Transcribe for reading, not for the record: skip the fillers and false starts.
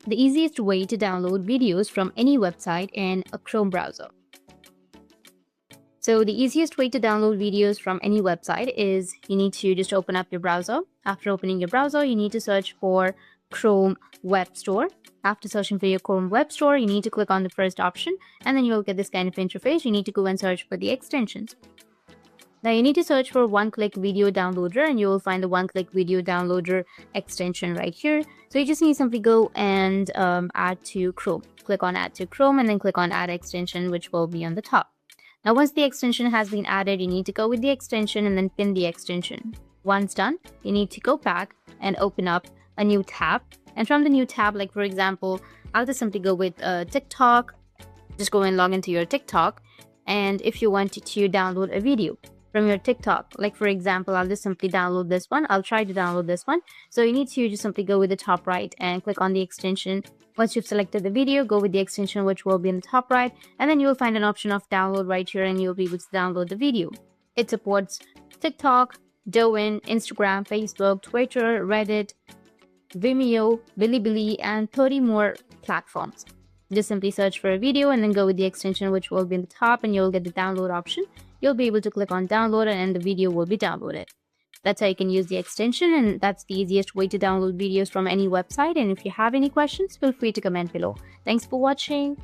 The easiest way to download videos from any website in a Chrome browser. So the easiest way to download videos from any website is you need to just open up your browser. After opening your browser, you need to search for Chrome Web Store. After searching for your Chrome Web Store, you need to click on the first option, and then you'll get this kind of interface. You need to go and search for the extensions. Now you need to search for one-click video downloader, and you will find the one-click video downloader extension right here. So you just need to simply go and add to Chrome. Click on add to Chrome and then click on add extension, which will be on the top. Now once the extension has been added, you need to go with the extension and then pin the extension. Once done, you need to go back and open up a new tab. And from the new tab, like for example, I'll just simply go with TikTok. Just go and log into your TikTok. And if you want to download a video from your TikTok, like for example, I'll just simply download this one. I'll try to download this one. So you need to just simply go with the top right and click on the extension. Once you've selected the video, go with the extension, which will be in the top right, and then you'll find an option of download right here, and you'll be able to download the video. It supports TikTok, Douyin, Instagram, Facebook, Twitter, Reddit, Vimeo, Bilibili, and 30 more platforms. Just simply search for a video and then go with the extension, which will be in the top, and you'll get the download option. You'll be able to click on download and the video will be downloaded. That's how you can use the extension, and that's the easiest way to download videos from any website. And if you have any questions, feel free to comment below. Thanks for watching.